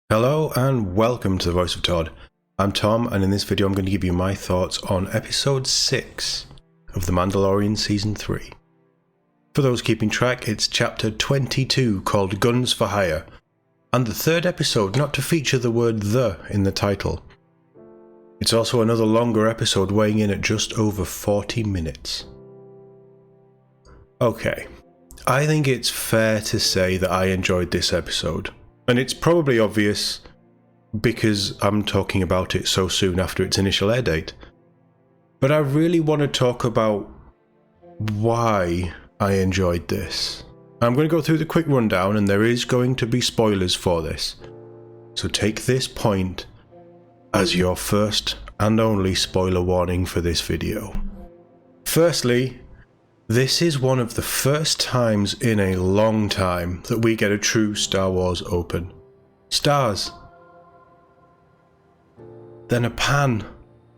Hello and welcome to the Voice of TOD. I'm Tom, and in this video I'm going to give you my thoughts on episode 6 of The Mandalorian Season 3. For those keeping track, it's chapter 22 called Guns for Hire, and the third episode not to feature the word "the" in the title. It's also another longer episode weighing in at just over 40 minutes. Okay, I think it's fair to say that I enjoyed this episode. And it's probably obvious because I'm talking about it so soon after its initial air date. But I really want to talk about why I enjoyed this. I'm going to go through the quick rundown, and there is going to be spoilers for this. So take this point as your first and only spoiler warning for this video. Firstly, this is one of the first times in a long time that we get a true Star Wars open. Stars. Then a pan,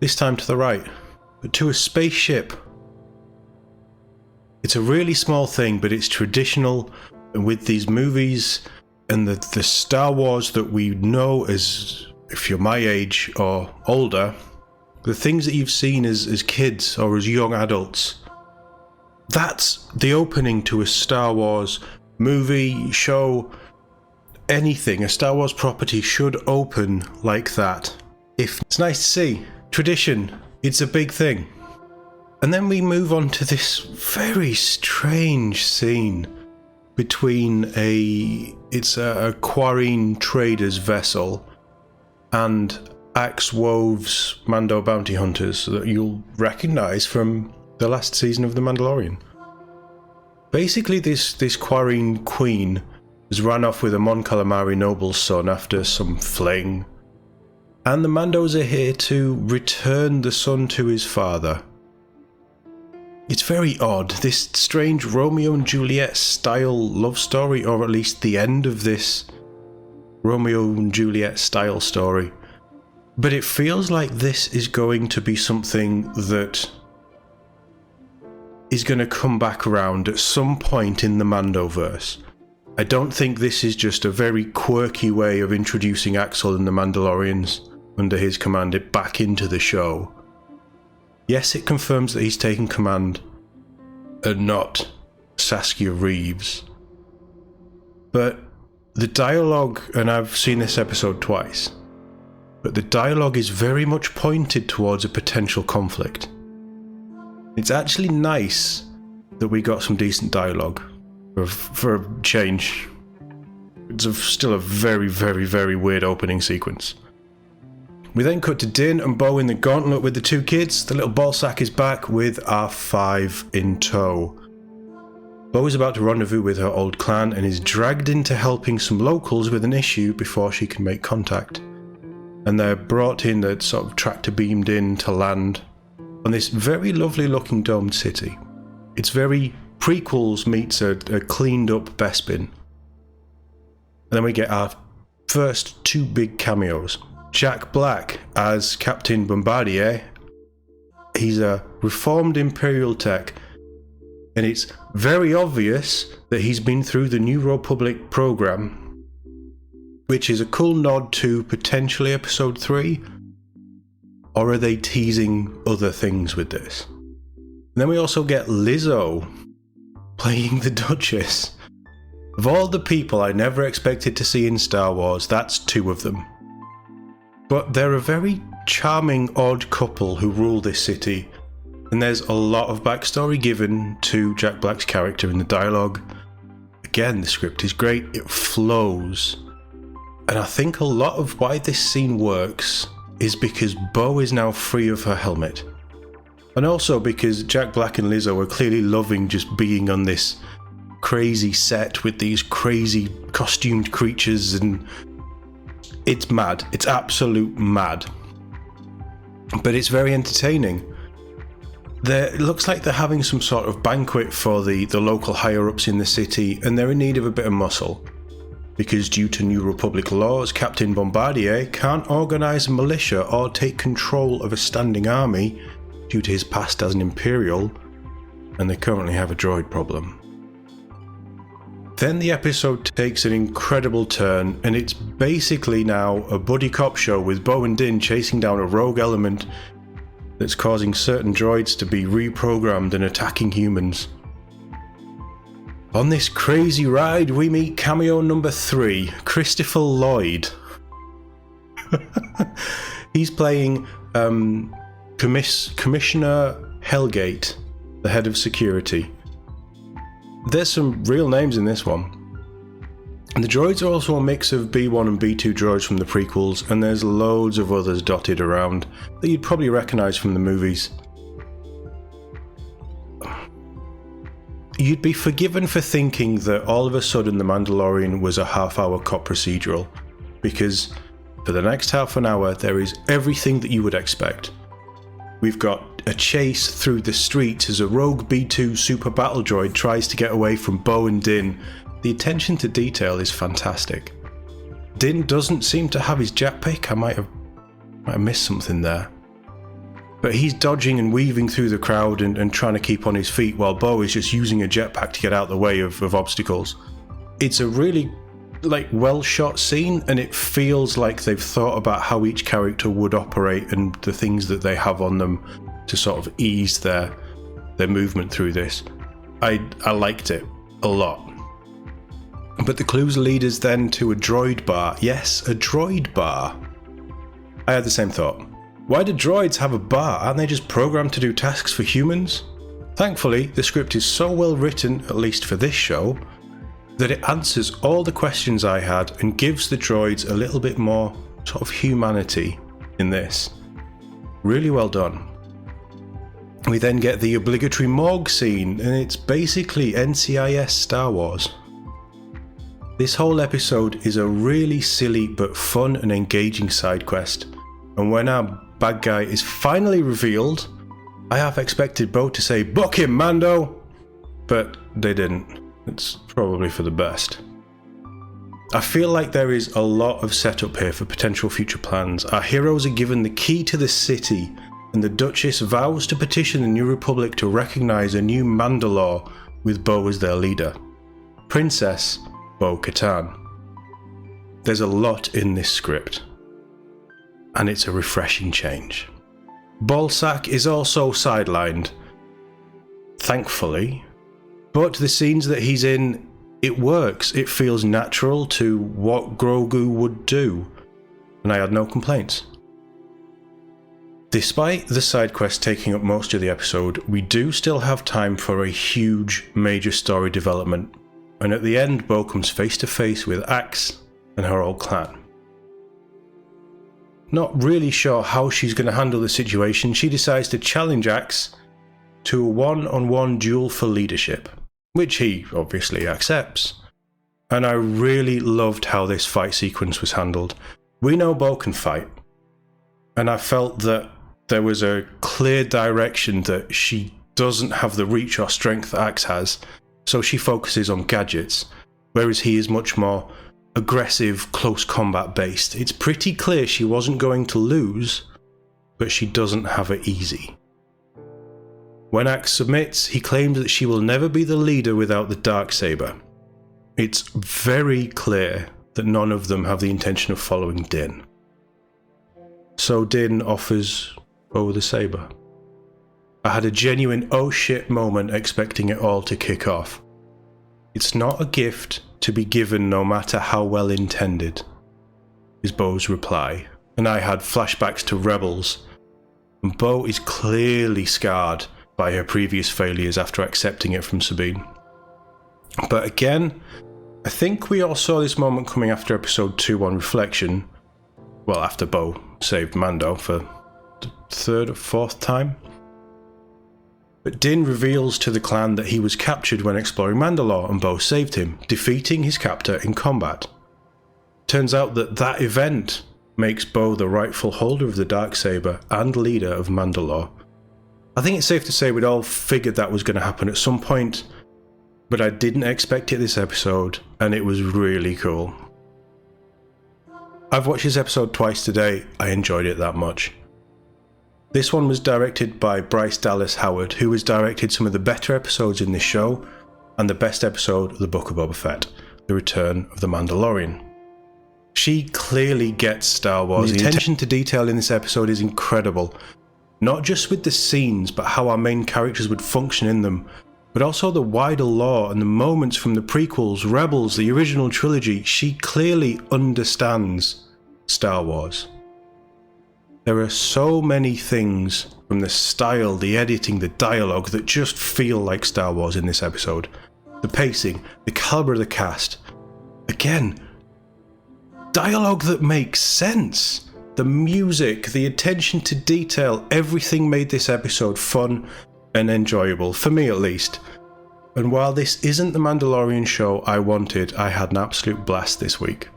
this time to the right, but to a spaceship. It's a really small thing, but it's traditional with these movies and the Star Wars that we know as, if you're my age or older, the things that you've seen as kids or as young adults. That's the opening to a Star Wars movie, show, anything. A Star Wars property should open like that. It's nice to see. Tradition. It's a big thing. And then we move on to this very strange scene between a Quarine trader's vessel and Axe Wove's Mando bounty hunters that you'll recognise from the last season of The Mandalorian. Basically, this Quarine queen has run off with a Mon Calamari noble's son after some fling, and the Mandos are here to return the son to his father. It's very odd, this strange Romeo and Juliet style love story, or at least the end of this Romeo and Juliet style story. But it feels like this is going to be something that is going to come back around at some point in the Mandoverse. I don't think this is just a very quirky way of introducing Axel and the Mandalorians under his command back into the show. Yes, it confirms that he's taken command and not Saskia Reeves. But the dialogue, and I've seen this episode twice, but the dialogue is very much pointed towards a potential conflict. It's actually nice that we got some decent dialogue for a change. It's still a very, very, very weird opening sequence. We then cut to Din and Bo in the gauntlet with the two kids. The little ballsack is back with R5 in tow. Bo is about to rendezvous with her old clan and is dragged into helping some locals with an issue before she can make contact. And they're brought in, they're sort of tractor beamed in to land on this very lovely looking domed city. It's very prequels meets a cleaned up Bespin. And then we get our first two big cameos. Jack Black as Captain Bombardier. He's a reformed Imperial tech, and it's very obvious that he's been through the New Republic program, which is a cool nod to potentially episode 3. Or are they teasing other things with this? And then we also get Lizzo playing the Duchess. Of all the people I never expected to see in Star Wars, that's two of them. But they're a very charming odd couple who rule this city, and there's a lot of backstory given to Jack Black's character in the dialogue. Again, the script is great, it flows. And I think a lot of why this scene works is because Bo is now free of her helmet. And also because Jack Black and Lizzo are clearly loving just being on this crazy set with these crazy costumed creatures, and it's mad. It's absolute mad. But it's very entertaining. It looks like they're having some sort of banquet for the local higher-ups in the city, and they're in need of a bit of muscle. Because due to New Republic laws, Captain Bombardier can't organise a militia or take control of a standing army due to his past as an Imperial, and they currently have a droid problem. Then the episode takes an incredible turn, and it's basically now a buddy cop show with Bo and Din chasing down a rogue element that's causing certain droids to be reprogrammed and attacking humans. On this crazy ride, we meet cameo number 3, Christopher Lloyd. He's playing Commissioner Hellgate, the head of security. There's some real names in this one. And the droids are also a mix of B1 and B2 droids from the prequels, and there's loads of others dotted around that you'd probably recognise from the movies. You'd be forgiven for thinking that all of a sudden The Mandalorian was a half-hour cop procedural, because for the next half an hour there is everything that you would expect. We've got a chase through the streets as a rogue B2 super battle droid tries to get away from Bo and Din. The attention to detail is fantastic. Din doesn't seem to have his jetpack. I might have missed something there. But he's dodging and weaving through the crowd and trying to keep on his feet, while Bo is just using a jetpack to get out the way of obstacles. It's a really well shot scene, and it feels like they've thought about how each character would operate and the things that they have on them to sort of ease their movement through this. I liked it a lot. But the clues lead us then to a droid bar. Yes, a droid bar. I had the same thought. Why do droids have a bar? Aren't they just programmed to do tasks for humans? Thankfully, the script is so well written, at least for this show, that it answers all the questions I had and gives the droids a little bit more sort of humanity in this. Really well done. We then get the obligatory morgue scene, and it's basically NCIS Star Wars. This whole episode is a really silly but fun and engaging side quest, and when our bad guy is finally revealed, I half expected Bo to say, "Book him, Mando!" But they didn't. It's probably for the best. I feel like there is a lot of setup here for potential future plans. Our heroes are given the key to the city, and the Duchess vows to petition the New Republic to recognise a new Mandalore with Bo as their leader. Princess Bo-Katan. There's a lot in this script, and it's a refreshing change. Ballsack is also sidelined, thankfully, but the scenes that he's in, it works. It feels natural to what Grogu would do, and I had no complaints. Despite the side quest taking up most of the episode, we do still have time for a huge major story development, and at the end Bo comes face to face with Axe and her old clan. Not really sure how she's going to handle the situation, she decides to challenge Axe to a one-on-one duel for leadership, which he obviously accepts. And I really loved how this fight sequence was handled. We know Bo can fight, and I felt that there was a clear direction that she doesn't have the reach or strength that Axe has, so she focuses on gadgets, whereas he is much more aggressive, close combat based. It's pretty clear she wasn't going to lose, but she doesn't have it easy. When Axe submits, he claims that she will never be the leader without the Darksaber. It's very clear that none of them have the intention of following Din. So Din offers Bo the saber. I had a genuine oh shit moment expecting it all to kick off. It's not a gift to be given no matter how well intended, is Bo's reply, and I had flashbacks to Rebels, and Bo is clearly scarred by her previous failures after accepting it from Sabine. But again, I think we all saw this moment coming after episode 2 on reflection, well, after Bo saved Mando for the third or fourth time. But Din reveals to the clan that he was captured when exploring Mandalore and Bo saved him, defeating his captor in combat. Turns out that that event makes Bo the rightful holder of the Darksaber and leader of Mandalore. I think it's safe to say we'd all figured that was going to happen at some point, but I didn't expect it this episode, and it was really cool. I've watched this episode twice today. I enjoyed it that much. This one was directed by Bryce Dallas Howard, who has directed some of the better episodes in this show, and the best episode of the Book of Boba Fett, The Return of the Mandalorian. She clearly gets Star Wars. The attention to detail in this episode is incredible. Not just with the scenes, but how our main characters would function in them, but also the wider lore and the moments from the prequels, Rebels, the original trilogy. She clearly understands Star Wars. There are so many things from the style, the editing, the dialogue that just feel like Star Wars in this episode. The pacing, the caliber of the cast. Again, dialogue that makes sense. The music, the attention to detail, everything made this episode fun and enjoyable, for me at least. And while this isn't the Mandalorian show I wanted, I had an absolute blast this week.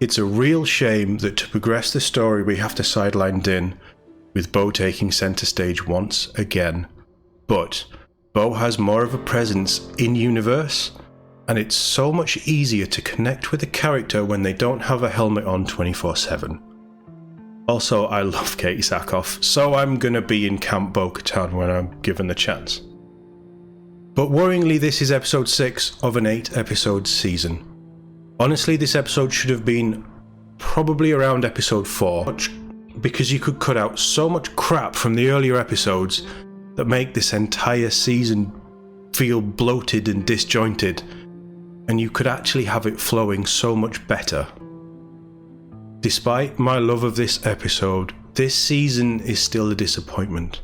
It's a real shame that to progress the story we have to sideline Din, with Bo taking centre stage once again. But Bo has more of a presence in-universe, and it's so much easier to connect with a character when they don't have a helmet on 24/7. Also, I love Katie Sackhoff, so I'm gonna be in Camp Bo-Katan when I'm given the chance. But worryingly, this is episode 6 of an 8-episode season. Honestly, this episode should have been probably around episode 4, because you could cut out so much crap from the earlier episodes that make this entire season feel bloated and disjointed, and you could actually have it flowing so much better. Despite my love of this episode, this season is still a disappointment.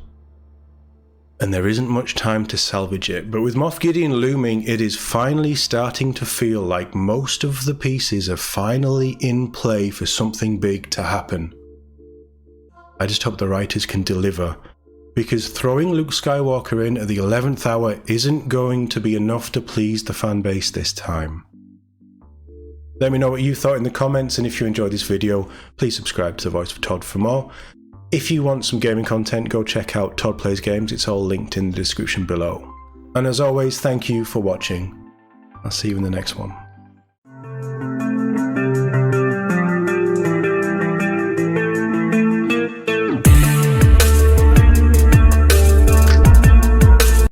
And there isn't much time to salvage it, but with Moff Gideon looming, it is finally starting to feel like most of the pieces are finally in play for something big to happen. I just hope the writers can deliver, because throwing Luke Skywalker in at the 11th hour isn't going to be enough to please the fan base this time. Let me know what you thought in the comments, and if you enjoyed this video, please subscribe to The Voice of Todd for more. If you want some gaming content, go check out Todd Plays Games, it's all linked in the description below. And as always, thank you for watching. I'll see you in the next one.